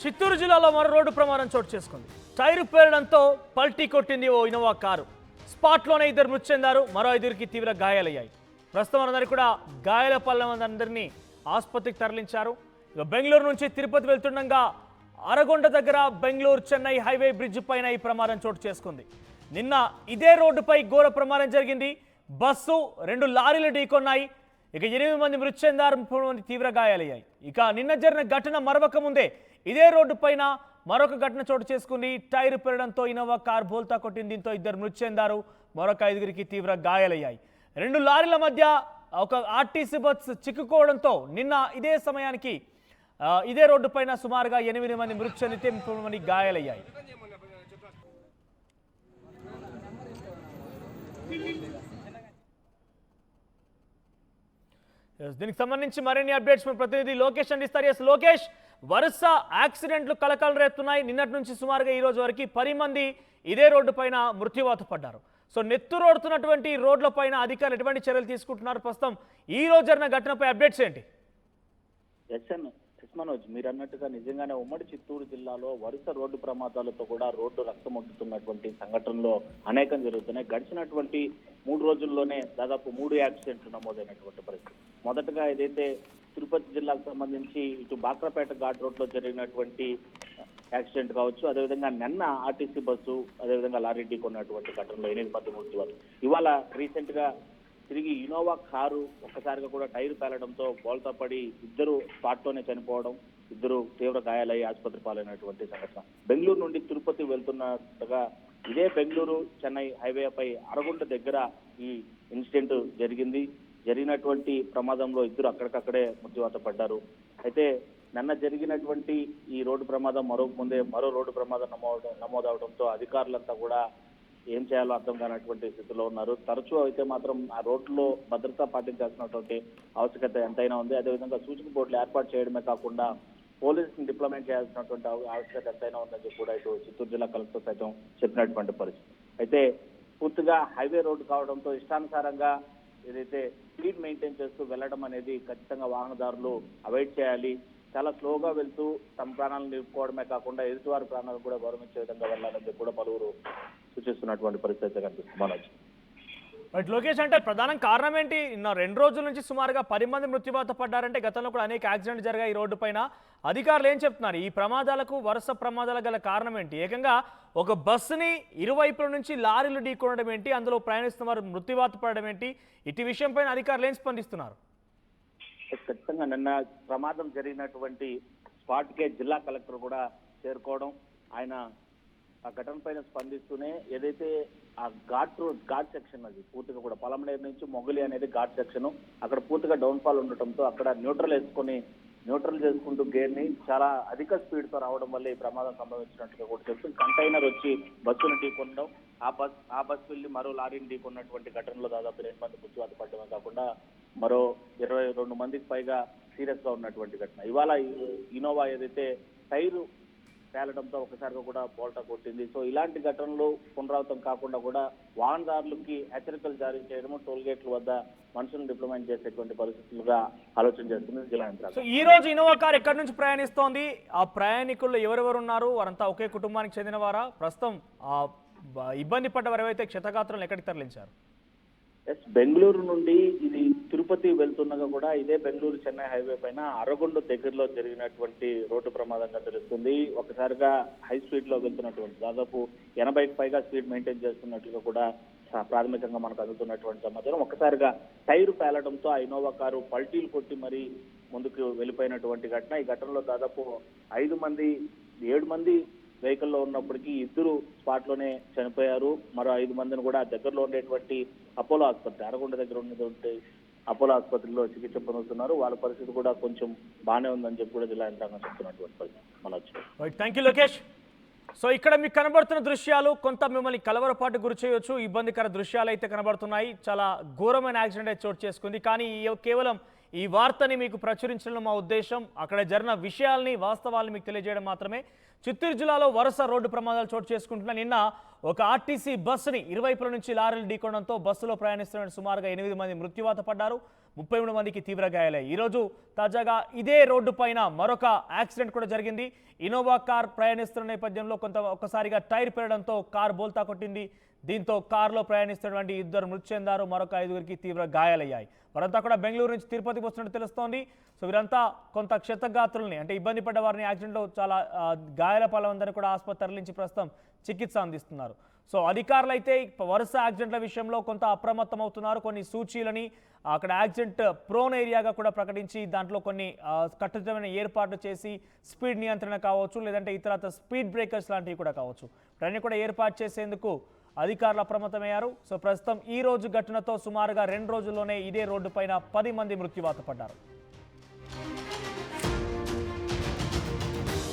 చిత్తూరు జిల్లాలో మరో రోడ్డు ప్రమాదం చోటు చేసుకుంది. టైరు పేరడంతో పల్టీ కొట్టింది ఓ ఇనోవా కారు. స్పాట్లోనే ఇద్దరు మృతి చెందారు, మరో ఐదుగురికి తీవ్ర గాయాలయ్యాయి. ప్రస్తుతం అందరినీ కూడా గాయాల పాలైనందరినీ ఆసుపత్రికి తరలించారు. ఇక బెంగళూరు నుంచి తిరుపతి వెళ్తుండగా అరగొండ దగ్గర బెంగళూరు చెన్నై హైవే బ్రిడ్జ్ పైన ఈ ప్రమాదం చోటు చేసుకుంది. నిన్న ఇదే రోడ్డుపై ఘోర ప్రమాదం జరిగింది. బస్సు 2 లారీలు ఢీకొన్నాయి. ఇక 8 మంది మృతి చెందారు, 30 మంది తీవ్ర గాయాలయ్యాయి. ఇక నిన్న జరిగిన ఘటన మరవక ముందే ఇదే రోడ్డు పైన మరొక ఘటన చోటు చేసుకుంది. టైరు పెరగడంతో ఇనోవా కార్ బోల్తా కొట్టింది. దీంతో 2 మృతి చెందారు, మరొక 5గురికి తీవ్ర గాయాలయ్యాయి. 2 లారీల మధ్య ఒక ఆర్టీసీ బస్ చిక్కుకోవడంతో నిన్న ఇదే సమయానికి ఇదే రోడ్డు పైన సుమారుగా 8 మంది మృతి చెందితే 30 మంది గాయాలయ్యాయి. దీనికి సంబంధించి మరిన్ని అప్డేట్స్ మన ప్రతినిధి లోకేష్ అందిస్తారు. ఎస్ లోకేష్, వరుస యాక్సిడెంట్లు కలకలం రేస్తున్నాయి. నిన్నటి నుంచి సుమారుగా ఈ రోజు వరకు 10 మంది ఇదే రోడ్డు పైన మృత్యువాత పడ్డారు. సో నెత్తురోడుతున్నటువంటి రోడ్ల పైన అధికారులు ఎటువంటి చర్యలు తీసుకుంటున్నారు? ప్రస్తుతం ఈ రోజు జరిగిన ఘటనపై అప్డేట్స్ ఏంటి? మనోజ్, మీరు అన్నట్టుగా నిజంగానే ఉమ్మడి చిత్తూరు జిల్లాలో వరుస రోడ్డు ప్రమాదాలతో కూడా రోడ్డు రక్తమొట్టుతున్నటువంటి సంఘటనలు అనేకం జరుగుతున్నాయి. గడిచినటువంటి 3 రోజుల్లోనే దాదాపు 3 యాక్సిడెంట్లు నమోదైనటువంటి పరిస్థితి. మొదటగా ఏదైతే తిరుపతి జిల్లాకు సంబంధించి ఇటు బాక్రపేట ఘాట్ రోడ్ లో జరిగినటువంటి యాక్సిడెంట్ కావచ్చు, అదేవిధంగా నిన్న ఆర్టీసీ బస్సు అదేవిధంగా లారీ ఢీకొన్నటువంటి ఘటనలో 8 మంది మృత్యువారు. ఇవాళ రీసెంట్ గా తిరిగి ఇనోవా కారు ఒక్కసారిగా కూడా టైర్ పేలడంతో బోల్తా పడి 2 స్పాట్లోనే చనిపోవడం, 2 తీవ్ర గాయాలయ్యి ఆసుపత్రి పాలైనటువంటి సంఘటన. బెంగళూరు నుండి తిరుపతి వెళ్తున్నట్టుగా ఇదే బెంగళూరు చెన్నై హైవేపై అరగుంట దగ్గర ఈ ఇన్సిడెంట్ జరిగింది. జరిగినటువంటి ప్రమాదంలో 2 అక్కడికక్కడే మృత్యువాత పడ్డారు. అయితే నిన్న జరిగినటువంటి ఈ రోడ్డు ప్రమాదం మరో రోడ్డు ప్రమాదం నమోదవడంతో అధికారులంతా కూడా ఏం చేయాలో అర్థం కానటువంటి స్థితిలో ఉన్నారు. తరచూ అయితే మాత్రం ఆ రోడ్లో భద్రత పాటించాల్సినటువంటి ఆవశ్యకత ఎంతైనా ఉంది. అదేవిధంగా సూచన బోర్డులు ఏర్పాటు చేయడమే కాకుండా పోలీసుని డిప్లొమేట్ చేయాల్సినటువంటి ఆవశ్యకత ఎంతైనా ఉందని కూడా ఇటు చిత్తూరు జిల్లా కలెక్టర్ సైతం చెప్పినటువంటి పరిస్థితి. అయితే పూర్తిగా హైవే రోడ్డు కావడంతో ఇష్టానుసారంగా ఏదైతే స్పీడ్ మెయింటైన్ చేస్తూ వెళ్ళడం అనేది ఖచ్చితంగా వాహనదారులు అవాయిడ్ చేయాలి. చాలా స్లోగా వెళ్తూ తమ ప్రాణాలను నిలుపుకోవడమే కాకుండా ఎదుటివారి ప్రాణాలు కూడా గౌరవించే విధంగా వెళ్ళాలని కూడా పలువురు సూచిస్తున్నటువంటి పరిస్థితి కనిపిస్తుంది. మనోజ్, బట్ లోకేష్, అంటే ప్రధాన కారణం ఏంటి? 2 రోజుల నుంచి సుమారుగా 10 మంది మృత్యువాత పడ్డారంటే గతంలో కూడా అనేక యాక్సిడెంట్ జరిగాయి ఈ రోడ్డు పైన. అధికారులు ఏం చెప్తున్నారు? ఈ ప్రమాదాలకు వరుస ప్రమాదాలకు గల కారణం ఏంటి? ఏకంగా ఒక బస్సుని ఇరువైపుల నుంచి లారీలు ఢీకొనడం ఏంటి? అందులో ప్రయాణిస్తున్న వారు మృత్యువాత పడడం ఏంటి? ఇటు విషయం పైన అధికారులు ఏం స్పందిస్తున్నారు? ఖచ్చితంగా నిన్న ప్రమాదం జరిగినటువంటి స్పాట్కే జిల్లా కలెక్టర్ కూడా చేరుకోవడం, ఆయన ఆ ఘటన పైన స్పందిస్తూనే ఏదైతే ఆ ఘాట్ సెక్షన్ అది పూర్తిగా కూడా పలమనేరు నుంచి మొగలి అనేది ఘాట్ సెక్షన్, అక్కడ పూర్తిగా డౌన్ఫాల్ ఉండటంతో అక్కడ న్యూట్రల్ చేసుకుంటూ గేర్ ని చాలా అధిక స్పీడ్ తో రావడం వల్ల ఈ ప్రమాదం సంభవించినట్టుగా కూడా చెప్తుంది. కంటైనర్ వచ్చి బస్సును ఢీకొనడం, ఆ బస్సు వెళ్లి మరో లారీని ఢీకొన్నటువంటి ఘటనలో దాదాపు 2 మంది మృత్యువాత పడడమే కాకుండా మరో 22 మందికి పైగా సీరియస్ గా ఉన్నటువంటి ఘటన. ఇవాళ ఇనోవా ఏదైతే టైరు పేలడంతో ఒకసారిగా కూడా బోల్టా కొట్టింది. సో ఇలాంటి ఘటనలు పునరావృతం కాకుండా కూడా వాహనదారులకి హెచ్చరికలు జారీ చేయడము, టోల్ గేట్ల వద్ద మనుషులను డిప్లొమేట్ చేసేటువంటి పరిస్థితులుగా ఆలోచన చేస్తుంది జిల్లా యంత్రాంగం. ఈ రోజు ఇనోవా కార్ ఎక్కడి నుంచి ప్రయాణిస్తోంది? ఆ ప్రయాణికుల్లో ఎవరెవరు ఉన్నారు? వారంతా ఒకే కుటుంబానికి చెందిన వారా? ప్రస్తుతం ఇబ్బంది పడ్డ వారైతే క్షతగాత్రులను ఎక్కడికి తరలించారు? బెంగళూరు నుండి ఇది తిరుపతి వెళ్తుండగా కూడా ఇదే బెంగళూరు చెన్నై హైవే పైన అరగొండ దగ్గరలో జరిగినటువంటి రోడ్డు ప్రమాదంగా తెలుస్తుంది. ఒకసారిగా హై స్పీడ్ లో వెళ్తున్నటువంటి దాదాపు 80కి పైగా స్పీడ్ మెయింటైన్ చేస్తున్నట్లుగా కూడా ప్రాథమికంగా మనకు అందుతున్నటువంటి సమాచారం. ఒక్కసారిగా టైరు పేలడంతో ఆ ఇనోవా కారు పల్టీలు కొట్టి మరీ ముందుకు వెళ్ళిపోయినటువంటి ఘటన. ఈ ఘటనలో దాదాపు 7 మంది వెహికల్లో ఉన్నప్పటికీ 2 స్పాట్ లోనే చనిపోయారు. మరో 5 మందిని కూడా దగ్గరలో ఉండేటువంటి అపోలో ఆసుపత్రి, అరగొండ దగ్గర ఉన్నటువంటి అపోలో ఆసుపత్రిలో చికిత్స పొందుతున్నారు. వాళ్ళ పరిస్థితి కూడా కొంచెం బాగానే ఉందని చెప్పి కూడా జిల్లా యంత్రాంగం చెప్తున్నటువంటి పరిస్థితి. Manoj, thank you Lokesh. So ఇక్కడ మీకు కనబడుతున్న దృశ్యాలు కొంత మిమ్మల్ని కలవరపాటు గురి చేయొచ్చు. ఇబ్బందికర దృశ్యాలు అయితే కనబడుతున్నాయి. చాలా ఘోరమైన యాక్సిడెంట్ అయితే చోటు చేసుకుంది. కానీ కేవలం ఈ వార్తని మీకు ప్రచురించడం మా ఉద్దేశం. అక్కడ జరిగిన విషయాల్ని, వాస్తవాల్ని మీకు తెలియజేయడం మాత్రమే. చిత్తూరు జిల్లాలో వరుస రోడ్డు ప్రమాదాలు చోటు చేసుకుంటున్న నిన్న ఒక ఆర్టీసీ బస్సుని ఇరువైపుల నుంచి లారీలు ఢీకొనడంతో బస్సులో ప్రయాణిస్తున్న సుమారుగా 8 మంది మృత్యువాత పడ్డారు. 33 మందికి తీవ్ర గాయాలయ్యాయి. ఈరోజు తాజాగా ఇదే రోడ్డు పైన మరొక యాక్సిడెంట్ కూడా జరిగింది. ఇన్నోవా కార్ ప్రయాణిస్తున్న నేపథ్యంలో ఒక్కసారిగా టైర్ పెరగడంతో కార్ బోల్తా కొట్టింది. దీంతో కారులో ప్రయాణిస్తున్నటువంటి 2 మృతి చెందారు, మరొక 5గురికి తీవ్ర గాయాలయ్యాయి. వారంతా కూడా బెంగళూరు నుంచి తిరుపతికి వస్తున్నట్టు తెలుస్తోంది. సో వీరంతా కొంత క్షతగాత్రుల్ని అంటే ఇబ్బంది పడ్డ వారిని యాక్సిడెంట్లో చాలా గాయాల పాలవందరినీ కూడా ఆసుపత్రి తరలించి ప్రస్తుతం చికిత్స అందిస్తున్నారు. సో అధికారులు అయితే వరుస యాక్సిడెంట్ల విషయంలో కొంత అప్రమత్తం అవుతున్నారు. కొన్ని సూచీలని అక్కడ యాక్సిడెంట్ ప్రోన్ ఏరియాగా కూడా ప్రకటించి దాంట్లో కొన్ని కట్టుదిట్టమైన ఏర్పాట్లు చేసి స్పీడ్ నియంత్రణ కావచ్చు, లేదంటే ఇతర స్పీడ్ బ్రేకర్స్ లాంటివి కూడా కావచ్చు, ఇవన్నీ కూడా ఏర్పాటు చేసేందుకు అధికారులు అప్రమత్తమయ్యారు. సో ప్రస్తుతం ఈ రోజు ఘటనతో సుమారుగా 2 రోజుల్లోనే ఇదే రోడ్డు పైన 10 మంది మృత్యువాత పడ్డారు.